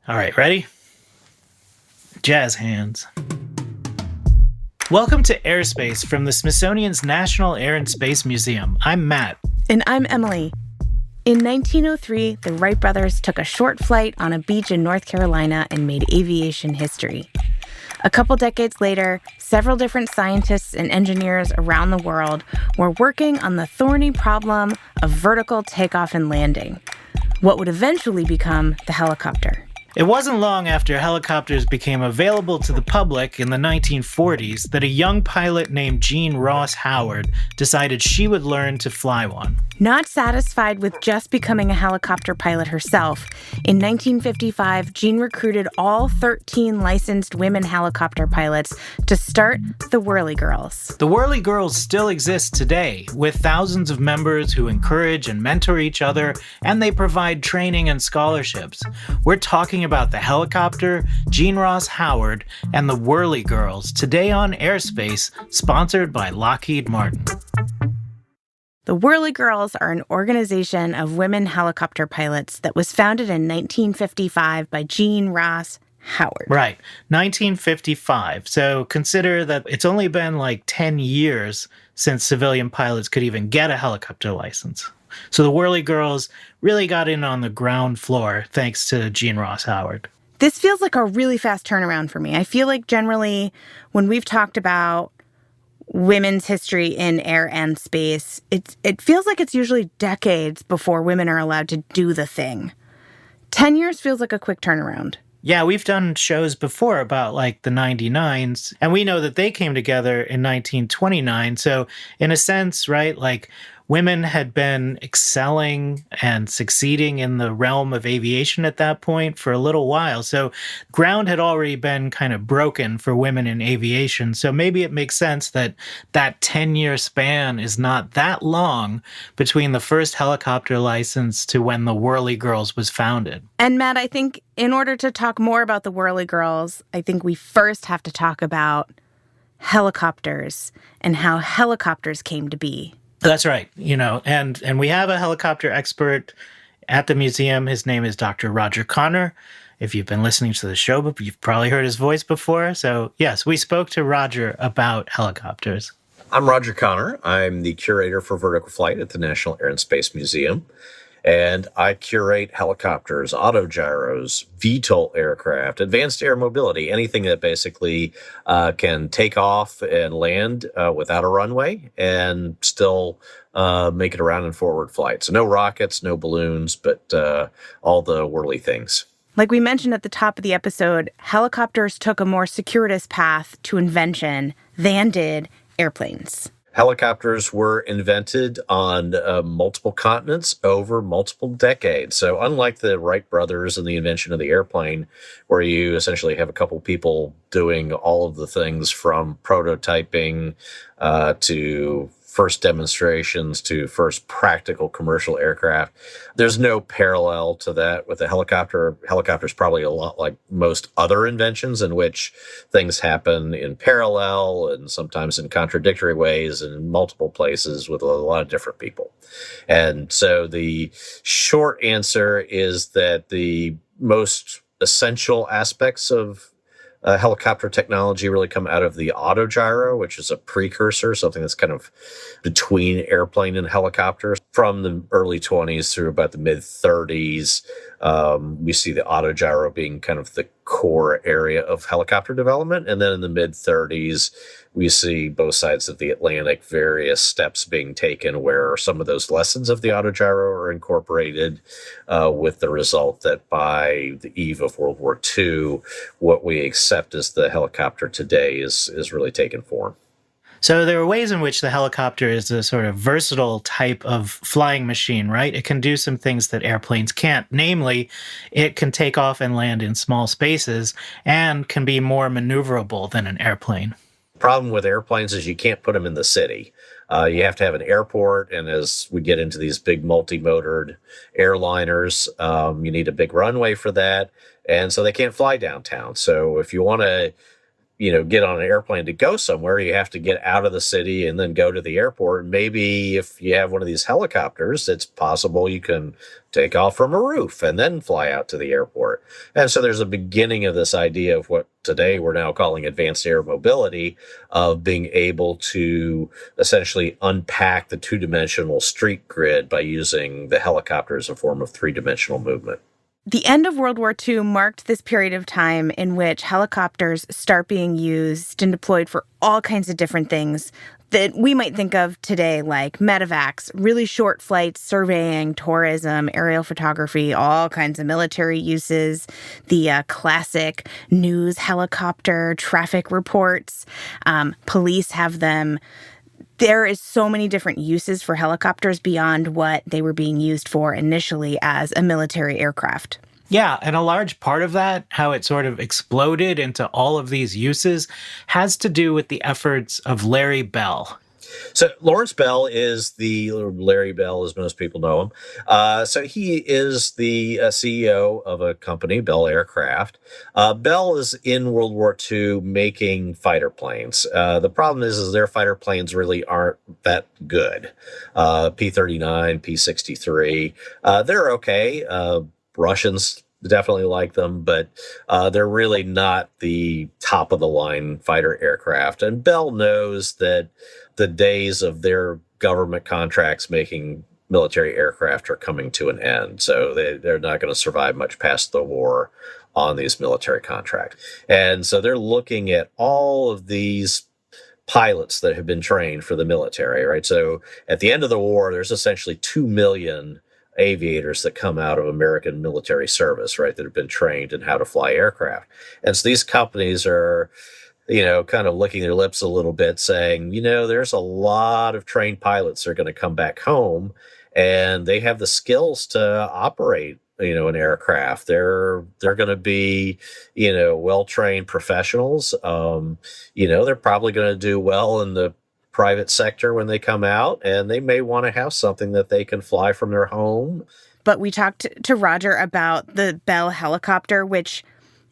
All right, ready? Jazz hands. Welcome to AirSpace from the Smithsonian's National Air and Space Museum. I'm Matt. And I'm Emily. In 1903, the Wright brothers took a short flight on a beach in North Carolina and made aviation history. A couple decades later, several different scientists and engineers around the world were working on the thorny problem of vertical takeoff and landing, what would eventually become the helicopter. It wasn't long after helicopters became available to the public in the 1940s that a young pilot named Jean Ross Howard decided she would learn to fly one. Not satisfied with just becoming a helicopter pilot herself, in 1955, Jean recruited all 13 licensed women helicopter pilots to start the Whirly-Girls. The Whirly-Girls still exist today, with thousands of members who encourage and mentor each other, and they provide training and scholarships. We're talking about the helicopter, Jean Ross Howard, and the Whirly-Girls today on AirSpace, sponsored by Lockheed Martin. The Whirly-Girls are an organization of women helicopter pilots that was founded in 1955 by Jean Ross Howard. Right, 1955. So consider that it's only been like 10 years since civilian pilots could even get a helicopter license. So the Whirly-Girls really got in on the ground floor thanks to Jean Ross Howard. This feels like a really fast turnaround for me. I feel like generally when we've talked about women's history in air and space, it feels like it's usually decades before women are allowed to do the thing. 10 years feels like a quick turnaround. Yeah, we've done shows before about like the 99s, and we know that they came together in 1929. So in a sense, right, like women had been excelling and succeeding in the realm of aviation at that point for a little while. So ground had already been kind of broken for women in aviation. So maybe it makes sense that that 10-year span is not that long between the first helicopter license to when the Whirly-Girls was founded. And Matt, I think in order to talk more about the Whirly-Girls, I think we first have to talk about helicopters and how helicopters came to be. That's right. And we have a helicopter expert at the museum. His name is Dr. Roger Connor. If you've been listening to the show, you've probably heard his voice before. So yes, we spoke to Roger about helicopters. I'm Roger Connor. I'm the curator for vertical flight at the National Air and Space Museum. And I curate helicopters, autogyros, VTOL aircraft, advanced air mobility, anything that basically can take off and land without a runway and still make it around in forward flight. So no rockets, no balloons, but all the whirly things. Like we mentioned at the top of the episode, helicopters took a more circuitous path to invention than did airplanes. Helicopters were invented on multiple continents over multiple decades. So unlike the Wright brothers and the invention of the airplane, where you essentially have a couple people doing all of the things from prototyping to first demonstrations to first practical commercial aircraft, there's no parallel to that with a helicopter. Helicopter's probably a lot like most other inventions in which things happen in parallel and sometimes in contradictory ways in multiple places with a lot of different people. And so the short answer is that the most essential aspects of helicopter technology really come out of the autogyro, which is a precursor, something that's kind of between airplane and helicopter. From the early 20s through about the mid 30s, we see the autogyro being kind of the core area of helicopter development. And then in the mid 30s, we see both sides of the Atlantic, various steps being taken where some of those lessons of the autogyro are incorporated, with the result that by the eve of World War II, what we accept as the helicopter today is really taken form. So there are ways in which the helicopter is a sort of versatile type of flying machine, right? It can do some things that airplanes can't. Namely, it can take off and land in small spaces and can be more maneuverable than an airplane. Problem with airplanes is you can't put them in the city. You have to have an airport, and as we get into these big multi-motored airliners, you need a big runway for that, and so they can't fly downtown. So if you want to get on an airplane to go somewhere, you have to get out of the city and then go to the airport. Maybe if you have one of these helicopters, it's possible you can take off from a roof and then fly out to the airport. And so there's a beginning of this idea of what today we're now calling advanced air mobility, of being able to essentially unpack the two-dimensional street grid by using the helicopter as a form of three-dimensional movement. The end of World War II marked this period of time in which helicopters start being used and deployed for all kinds of different things that we might think of today, like medevacs, really short flights, surveying, tourism, aerial photography, all kinds of military uses, the classic news helicopter, traffic reports. Police have them. There is so many different uses for helicopters beyond what they were being used for initially as a military aircraft. Yeah, and a large part of that, how it sort of exploded into all of these uses, has to do with the efforts of Larry Bell. So Lawrence Bell is Larry Bell, as most people know him. So he is the CEO of a company, Bell Aircraft. Bell is in World War II making fighter planes. The problem is their fighter planes really aren't that good. P-39, P-63, they're okay. Russians definitely like them, but they're really not the top of the line fighter aircraft. And Bell knows that the days of their government contracts making military aircraft are coming to an end. So they're not going to survive much past the war on these military contracts. And so they're looking at all of these pilots that have been trained for the military, right? So at the end of the war, there's essentially 2 million aviators that come out of American military service, right, that have been trained in how to fly aircraft. And so these companies are, kind of licking their lips a little bit, saying, there's a lot of trained pilots that are going to come back home and they have the skills to operate, an aircraft. They're going to be, well-trained professionals. They're probably going to do well in the private sector when they come out, and they may want to have something that they can fly from their home. But we talked to Roger about the Bell helicopter, which,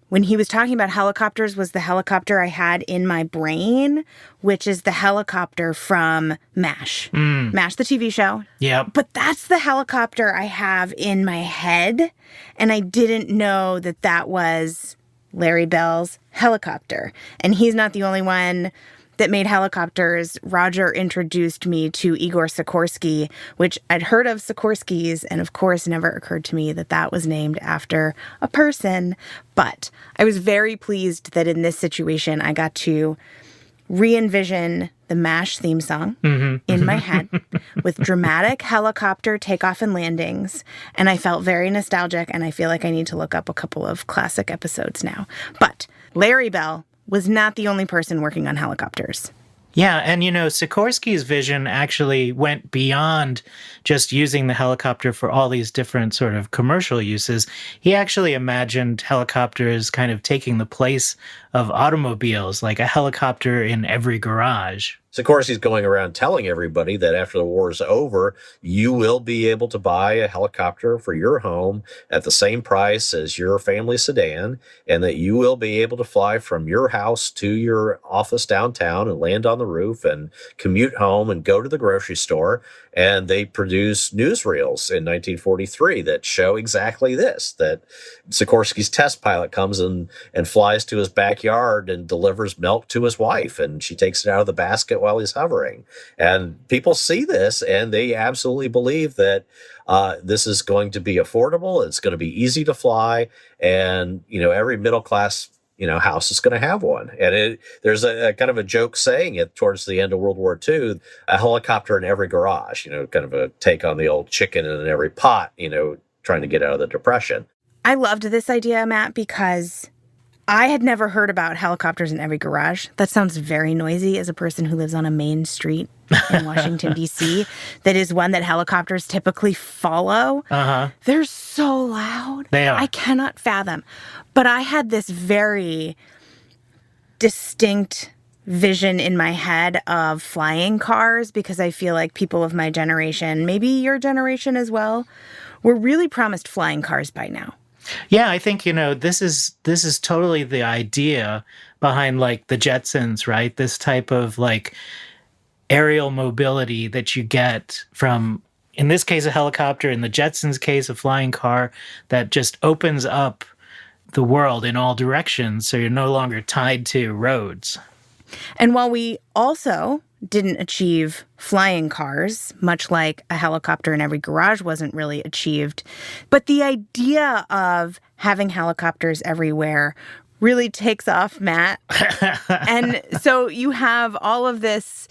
when he was talking about helicopters, was the helicopter I had in my brain, which is the helicopter from MASH. MASH, the TV show. Yep. But that's the helicopter I have in my head, and I didn't know that that was Larry Bell's helicopter. And he's not the only one that made helicopters. Roger introduced me to Igor Sikorsky, which I'd heard of Sikorsky's, and of course never occurred to me that that was named after a person. But I was very pleased that in this situation I got to re-envision the MASH theme song in my head with dramatic helicopter takeoff and landings, and I felt very nostalgic, and I feel like I need to look up a couple of classic episodes now. But Larry Bell was not the only person working on helicopters. Yeah, and Sikorsky's vision actually went beyond just using the helicopter for all these different sort of commercial uses. He actually imagined helicopters kind of taking the place of automobiles, like a helicopter in every garage. Sikorsky's going around telling everybody that after the war is over, you will be able to buy a helicopter for your home at the same price as your family sedan, and that you will be able to fly from your house to your office downtown and land on the roof and commute home and go to the grocery store. And they produce newsreels in 1943 that show exactly this, that Sikorsky's test pilot comes and flies to his backyard and delivers milk to his wife, and she takes it out of the basket while he's hovering. And people see this, and they absolutely believe that this is going to be affordable, it's going to be easy to fly, and, every middle-class house is going to have one. And there's a kind of a joke saying it towards the end of World War II, a helicopter in every garage, kind of a take on the old chicken in every pot, trying to get out of the Depression. I loved this idea, Matt, because I had never heard about helicopters in every garage. That sounds very noisy as a person who lives on a main street in Washington, D.C. That is one that helicopters typically follow. They're so loud. They are. I cannot fathom. But I had this very distinct vision in my head of flying cars, because I feel like people of my generation, maybe your generation as well, were really promised flying cars by now. Yeah, I think, this is totally the idea behind like the Jetsons, right? This type of like aerial mobility that you get from, in this case, a helicopter, in the Jetsons' case, a flying car that just opens up the world in all directions. So you're no longer tied to roads. And while we also didn't achieve flying cars, much like a helicopter in every garage wasn't really achieved, but the idea of having helicopters everywhere really takes off, Matt. And so you have all of this,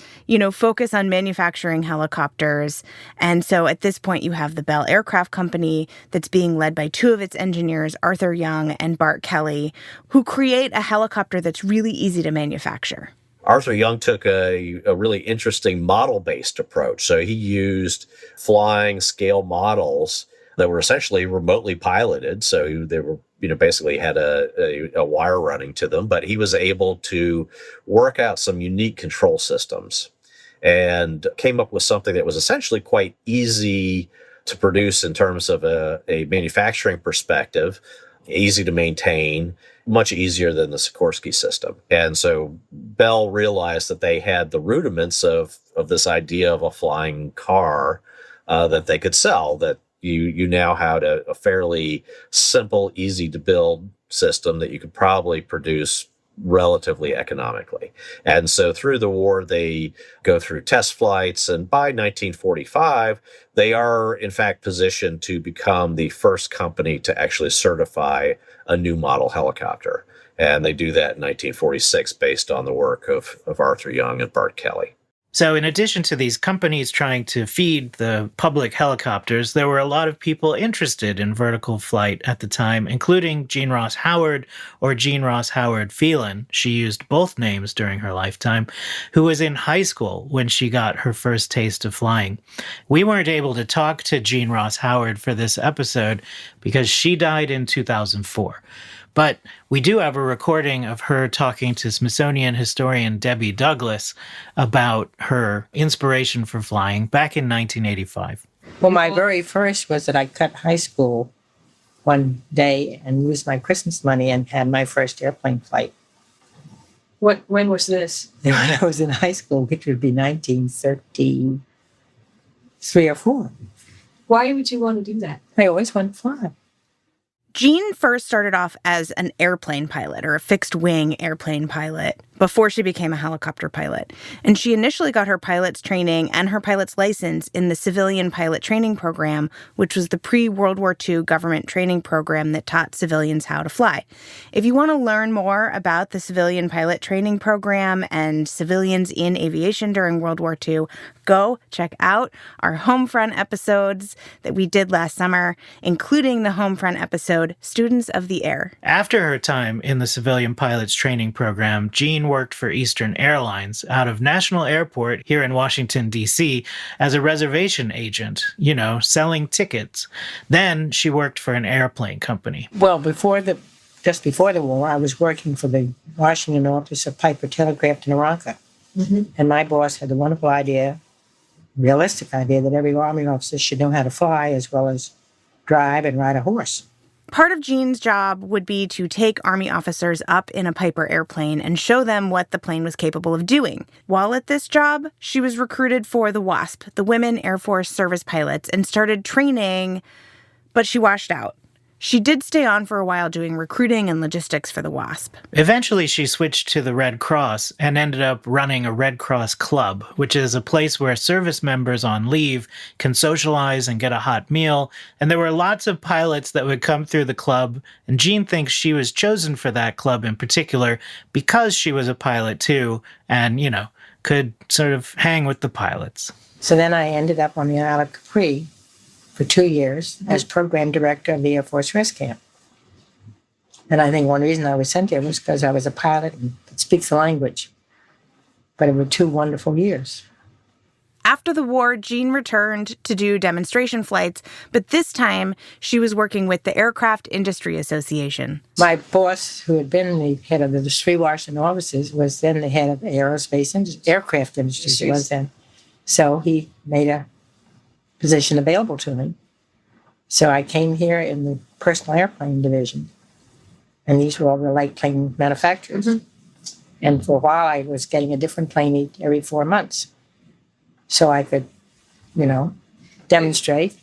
focus on manufacturing helicopters. And so at this point, you have the Bell Aircraft Company that's being led by two of its engineers, Arthur Young and Bart Kelly, who create a helicopter that's really easy to manufacture. Arthur Young took a really interesting model-based approach. So he used flying scale models that were essentially remotely piloted. So they were, basically had a wire running to them, but he was able to work out some unique control systems and came up with something that was essentially quite easy to produce in terms of a manufacturing perspective, easy to maintain, much easier than the Sikorsky system. And so Bell realized that they had the rudiments of this idea of a flying car that they could sell, that you now had a fairly simple, easy to build system that you could probably produce relatively economically. And so through the war, they go through test flights. And by 1945, they are in fact positioned to become the first company to actually certify a new model helicopter. And they do that in 1946 based on the work of Arthur Young and Bart Kelly. So, in addition to these companies trying to feed the public helicopters, there were a lot of people interested in vertical flight at the time, including Jean Ross Howard, or Jean Ross Howard Phelan. She used both names during her lifetime, who was in high school when she got her first taste of flying. We weren't able to talk to Jean Ross Howard for this episode because she died in 2004. But we do have a recording of her talking to Smithsonian historian Debbie Douglas about her inspiration for flying back in 1985. Well, my very first was that I cut high school one day and used my Christmas money and had my first airplane flight. When was this? When I was in high school, which would be 1933 or 4. Why would you want to do that? I always wanted to fly. Jean first started off as an airplane pilot, or a fixed-wing airplane pilot, before she became a helicopter pilot. And she initially got her pilot's training and her pilot's license in the Civilian Pilot Training Program, which was the pre-World War II government training program that taught civilians how to fly. If you want to learn more about the Civilian Pilot Training Program and civilians in aviation during World War II, go check out our Homefront episodes that we did last summer, including the Homefront episode, Students of the Air. After her time in the Civilian Pilots Training Program, Jean worked for Eastern Airlines out of National Airport here in Washington, D.C. as a reservation agent, selling tickets. Then she worked for an airplane company. Well, just before the war, I was working for the Washington office of Piper Telegraph in Aranca. Mm-hmm. And my boss had the wonderful idea, realistic idea, that every Army officer should know how to fly as well as drive and ride a horse. Part of Jean's job would be to take Army officers up in a Piper airplane and show them what the plane was capable of doing. While at this job, she was recruited for the WASP, the Women Air Force Service Pilots, and started training, but she washed out. She did stay on for a while doing recruiting and logistics for the WASP. Eventually, she switched to the Red Cross and ended up running a Red Cross Club, which is a place where service members on leave can socialize and get a hot meal. And there were lots of pilots that would come through the club, and Jean thinks she was chosen for that club in particular because she was a pilot too, and, could sort of hang with the pilots. So then I ended up on the Isle of Capri for 2 years as program director of the Air Force Rest Camp. And I think one reason I was sent there was because I was a pilot and could speak the language. But it were 2 wonderful years. After the war, Jean returned to do demonstration flights, but this time she was working with the Aircraft Industry Association. My boss, who had been the head of the 3 Washington offices, was then the head of the aircraft industry was then. So he made a position available to me. So I came here in the personal airplane division, and these were all the light plane manufacturers. And for a while, I was getting a different plane every 4 months. So I could, demonstrate,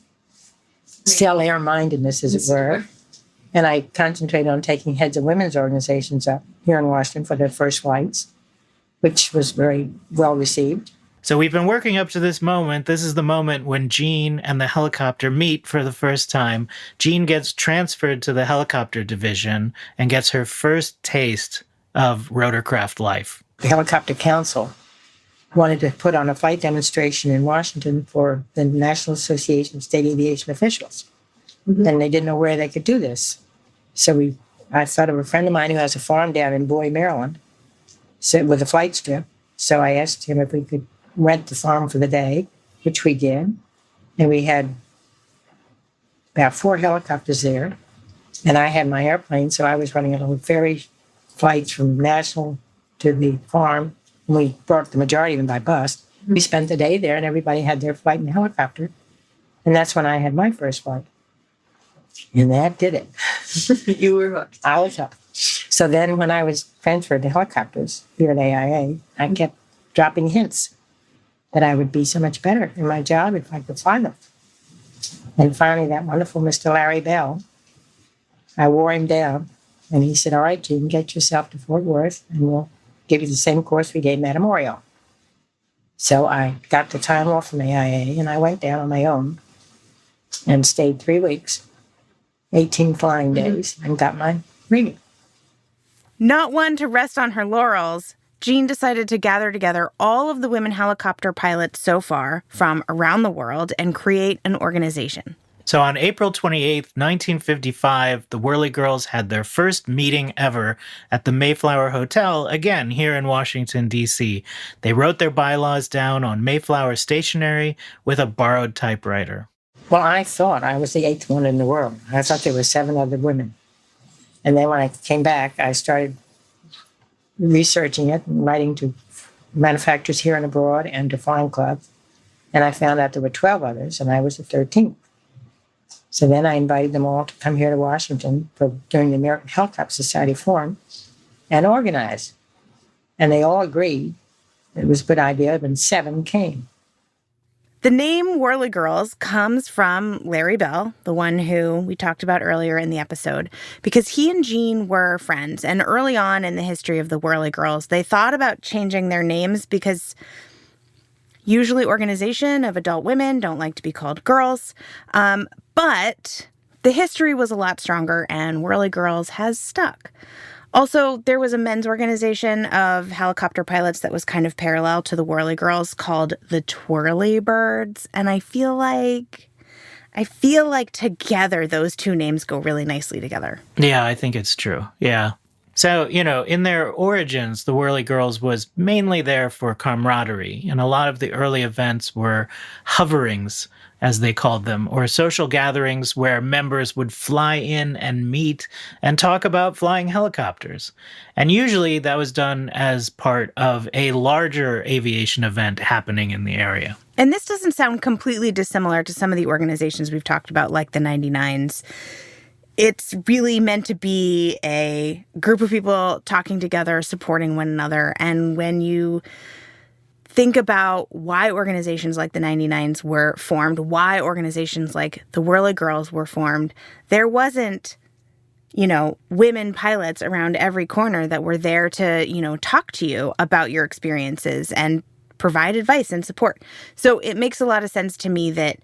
sell air-mindedness, as it were. And I concentrated on taking heads of women's organizations up here in Washington for their first flights, which was very well received. So we've been working up to this moment. This is the moment when Jean and the helicopter meet for the first time. Jean gets transferred to the helicopter division and gets her first taste of rotorcraft life. The Helicopter Council wanted to put on a flight demonstration in Washington for the National Association of State Aviation Officials. And they didn't know where they could do this. So I thought of a friend of mine who has a farm down in Bowie, Maryland, with a flight strip. So I asked him if we could rent the farm for the day, which we did. And we had about 4 helicopters there. And I had my airplane, so I was running a little ferry flights from National to the farm. And we brought the majority of them by bus. We spent the day there, and everybody had their flight in the helicopter. And that's when I had my first flight. And that did it. You were hooked. I was hooked. So then when I was transferred to helicopters here at AIA, I kept dropping hints that I would be so much better in my job if I could fly them. And finally, that wonderful Mr. Larry Bell, I wore him down, and he said, all right, Jean, get yourself to Fort Worth, and we'll give you the same course we gave Madame Oriole. So I got the time off from AIA, and I went down on my own and stayed 3 weeks, 18 flying days, and got my reading. Not one to rest on her laurels, Jean decided to gather together all of the women helicopter pilots so far from around the world and create an organization. So on April 28th, 1955, the Whirly-Girls had their first meeting ever at the Mayflower Hotel, again here in Washington, D.C. They wrote their bylaws down on Mayflower stationery with a borrowed typewriter. Well, I thought I was the 8th one in the world. I thought there were 7 other women. And then when I came back, I started researching it and writing to manufacturers here and abroad and to flying clubs. And I found out there were 12 others, and I was the 13th. So then I invited them all to come here to Washington during the American Helicopter Society Forum and organize. And they all agreed it was a good idea, and 7 came. The name Whirly-Girls comes from Larry Bell, the one who we talked about earlier in the episode, because he and Jean were friends. And early on in the history of the Whirly-Girls, they thought about changing their names because usually organization of adult women don't like to be called girls. But the history was a lot stronger, and Whirly-Girls has stuck. Also, there was a men's organization of helicopter pilots that was kind of parallel to the Whirly-Girls called the Twirly-Birds, and I feel like together those two names go really nicely together. Yeah, I think it's true. Yeah. So, in their origins, the Whirly-Girls was mainly there for camaraderie, and a lot of the early events were hoverings, as they called them, or social gatherings where members would fly in and meet and talk about flying helicopters. And usually that was done as part of a larger aviation event happening in the area. And this doesn't sound completely dissimilar to some of the organizations we've talked about, like the 99s. It's really meant to be a group of people talking together, supporting one another. And when you think about why organizations like the 99s were formed, why organizations like the Whirly-Girls were formed, there wasn't, women pilots around every corner that were there to, talk to you about your experiences and provide advice and support. So it makes a lot of sense to me that,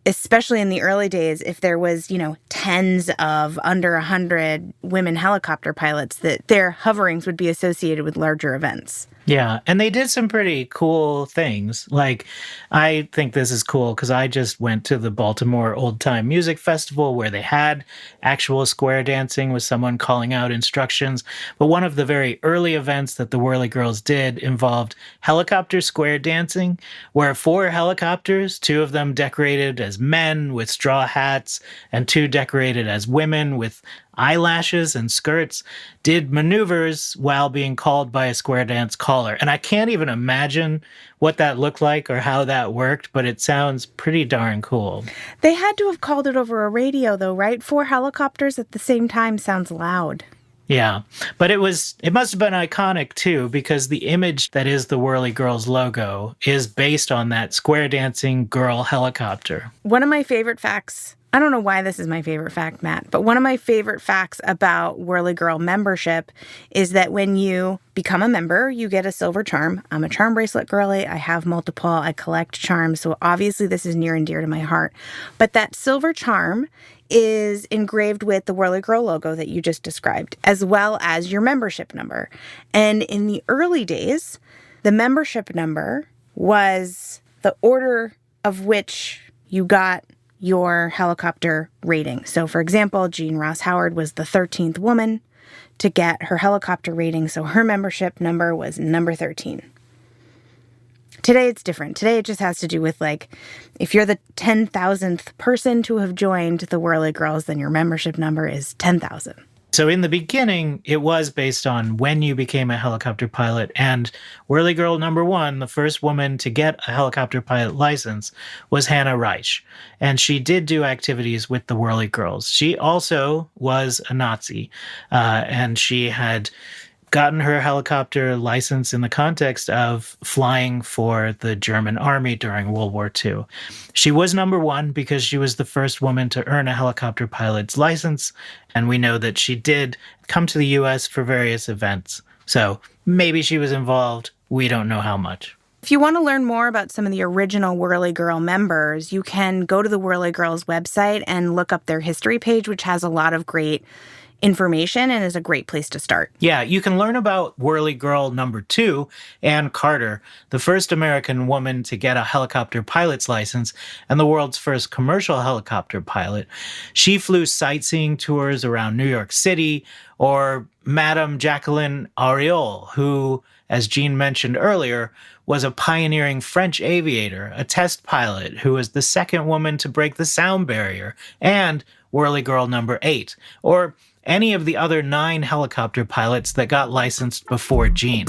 especially in the early days, if there was, tens of under 100 women helicopter pilots, that their hoverings would be associated with larger events. Yeah, and they did some pretty cool things. Like, I think this is cool because I just went to the Baltimore Old Time Music Festival where they had actual square dancing with someone calling out instructions. But one of the very early events that the Whirly-Girls did involved helicopter square dancing, where 4 helicopters, 2 of them decorated as as men with straw hats and 2 decorated as women with eyelashes and skirts did maneuvers while being called by a square dance caller. And I can't even imagine what that looked like or how that worked, but it sounds pretty darn cool. They had to have called it over a radio, though, right? 4 helicopters at the same time sounds loud. Yeah, but it must have been iconic too, because the image that is the Whirly-Girls logo is based on that square dancing girl helicopter. One of my favorite facts, I don't know why this is my favorite fact, Matt, but one of my favorite facts about Whirly-Girl membership is that when you become a member, you get a silver charm. I'm a charm bracelet girly. I have multiple. I collect charms. So obviously this is near and dear to my heart. But that silver charm is engraved with the Whirly-Girl logo that you just described, as well as your membership number. And in the early days, the membership number was the order of which you got your helicopter rating. So for example, Jean Ross Howard was the 13th woman to get her helicopter rating, so her membership number was number 13. Today it's different. Today it just has to do with, like, if you're the 10,000th person to have joined the Whirly-Girls, then your membership number is 10,000. So in the beginning, it was based on when you became a helicopter pilot, and Whirly-Girl number 1, the first woman to get a helicopter pilot license, was Hannah Reich. And she did do activities with the Whirly-Girls. She also was a Nazi, and she had gotten her helicopter license in the context of flying for the German army during World War II. She was number 1 because she was the first woman to earn a helicopter pilot's license, and we know that she did come to the US for various events. So maybe she was involved. We don't know how much. If you want to learn more about some of the original Whirly-Girl members, you can go to the Whirly-Girls website and look up their history page, which has a lot of great information and is a great place to start. Yeah, you can learn about Whirly-Girl number 2, Ann Carter, the first American woman to get a helicopter pilot's license and the world's first commercial helicopter pilot. She flew sightseeing tours around New York City, or Madame Jacqueline Auriol, who, as Jean mentioned earlier, was a pioneering French aviator, a test pilot who was the second woman to break the sound barrier, and Whirly-Girl number 8, or any of the other 9 helicopter pilots that got licensed before Jean.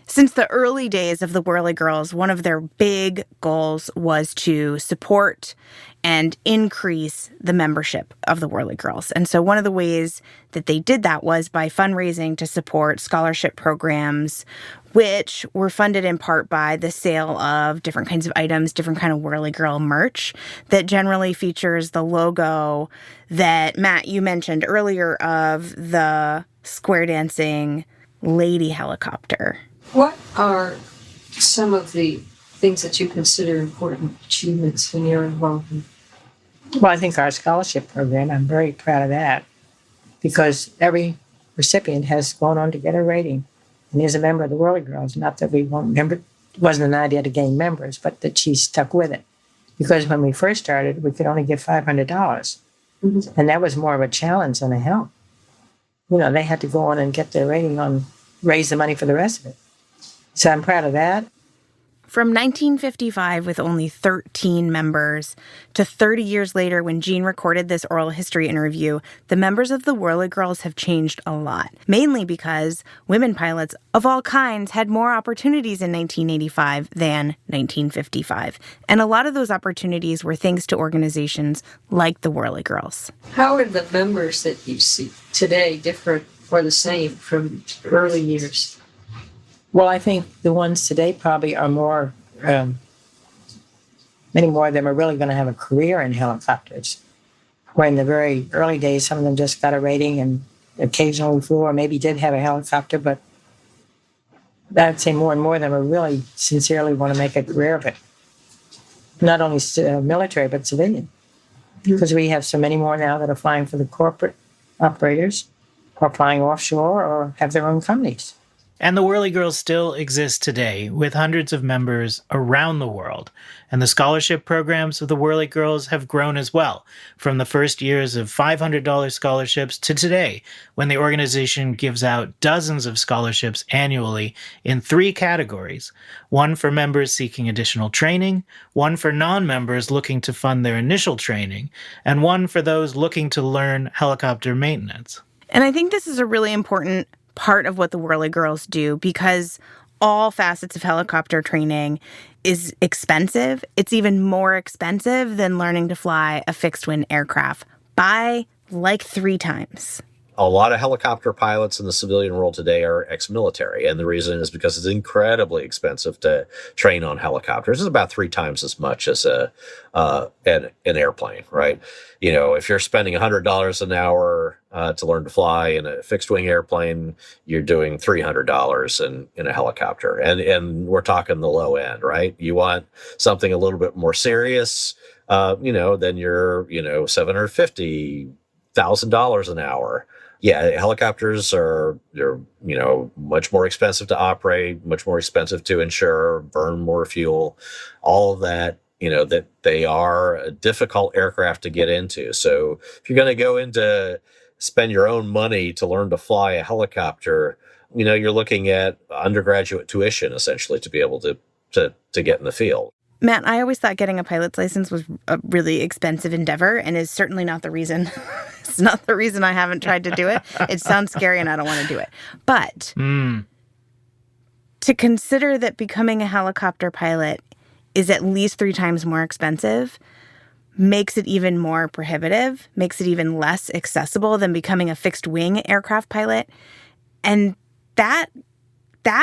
Since the early days of the Whirly-Girls, one of their big goals was to support and increase the membership of the Whirly-Girls. And so one of the ways that they did that was by fundraising to support scholarship programs, which were funded in part by the sale of different kinds of items, different kind of Whirly-Girl merch that generally features the logo that, Matt, you mentioned earlier of the square dancing lady helicopter. What are some of the things that you consider important achievements in your involvement? Well, I think our scholarship program, I'm very proud of that, because every recipient has gone on to get a rating and is a member of the Whirly-Girls. Not that we won't remember, it wasn't an idea to gain members, but that she stuck with it. Because when we first started, we could only give $500. Mm-hmm. And that was more of a challenge than a help. You know, they had to go on and get their rating on, raise the money for the rest of it. So I'm proud of that. From 1955, with only 13 members, to 30 years later when Jean recorded this oral history interview, the members of the Whirly-Girls have changed a lot, mainly because women pilots of all kinds had more opportunities in 1985 than 1955. And a lot of those opportunities were thanks to organizations like the Whirly-Girls. How are the members that you see today different or the same from early years? Well, I think the ones today probably are more, many more of them are really going to have a career in helicopters. Where in the very early days, some of them just got a rating and occasionally flew or maybe did have a helicopter, but I'd say more and more of them are really sincerely want to make a career of it. Not only military, but civilian. Because we have so many more now that are flying for the corporate operators or flying offshore or have their own companies. And the Whirly-Girls still exist today, with hundreds of members around the world. And the scholarship programs of the Whirly-Girls have grown as well, from the first years of $500 scholarships to today, when the organization gives out dozens of scholarships annually in 3 categories: one for members seeking additional training, one for non-members looking to fund their initial training, and one for those looking to learn helicopter maintenance. And I think this is a really important part of what the Whirly-Girls do, because all facets of helicopter training is expensive. It's even more expensive than learning to fly a fixed-wing aircraft by like 3 times. A lot of helicopter pilots in the civilian world today are ex-military, and the reason is because it's incredibly expensive to train on helicopters. It's about 3 times as much as an airplane, right? You know, if you're spending $100 an hour to learn to fly in a fixed-wing airplane, you're doing $300 in a helicopter, and we're talking the low end, right? You want something a little bit more serious, then you're $750,000 an hour. Yeah, helicopters they're much more expensive to operate, much more expensive to insure, burn more fuel, all of that. That they are a difficult aircraft to get into. So if you're going to go into spend your own money to learn to fly a helicopter, you're looking at undergraduate tuition essentially to be able to get in the field. Matt, I always thought getting a pilot's license was a really expensive endeavor, and is certainly not the reason. It's not the reason I haven't tried to do it. It sounds scary and I don't want to do it. But to consider that becoming a helicopter pilot is at least 3 times more expensive makes it even more prohibitive, makes it even less accessible than becoming a fixed-wing aircraft pilot. And that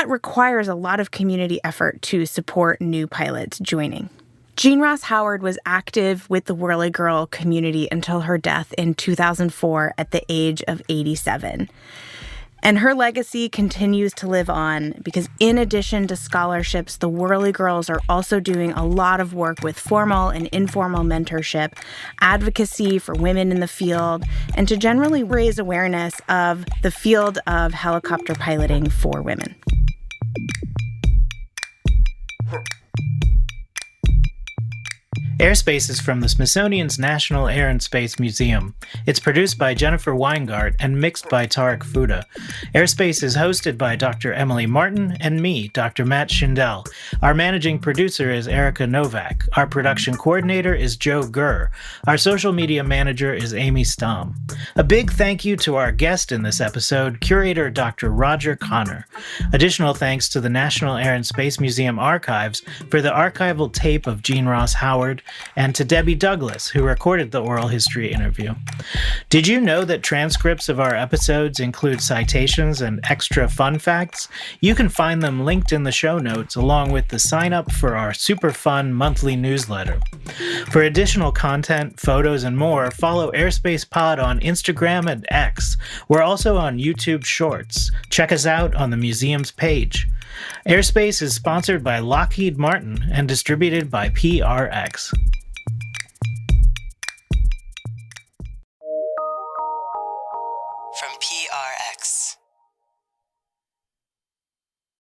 requires a lot of community effort to support new pilots joining. Jean Ross Howard was active with the Whirly-Girl community until her death in 2004 at the age of 87. And her legacy continues to live on because in addition to scholarships, the Whirly-Girls are also doing a lot of work with formal and informal mentorship, advocacy for women in the field, and to generally raise awareness of the field of helicopter piloting for women. AirSpace is from the Smithsonian's National Air and Space Museum. It's produced by Jennifer Weingart and mixed by Tarek Fuda. AirSpace is hosted by Dr. Emily Martin and me, Dr. Matt Schindel. Our managing producer is Erica Novak. Our production coordinator is Joe Gurr. Our social media manager is Amy Stom. A big thank you to our guest in this episode, curator Dr. Roger Connor. Additional thanks to the National Air and Space Museum Archives for the archival tape of Jean Ross Howard, and to Debbie Douglas, who recorded the oral history interview. Did you know that transcripts of our episodes include citations and extra fun facts? You can find them linked in the show notes, along with the sign up for our super fun monthly newsletter. For additional content, photos, and more, follow AirSpace Pod on Instagram and X. We're also on YouTube Shorts. Check us out on the museum's page. AirSpace is sponsored by Lockheed Martin and distributed by PRX.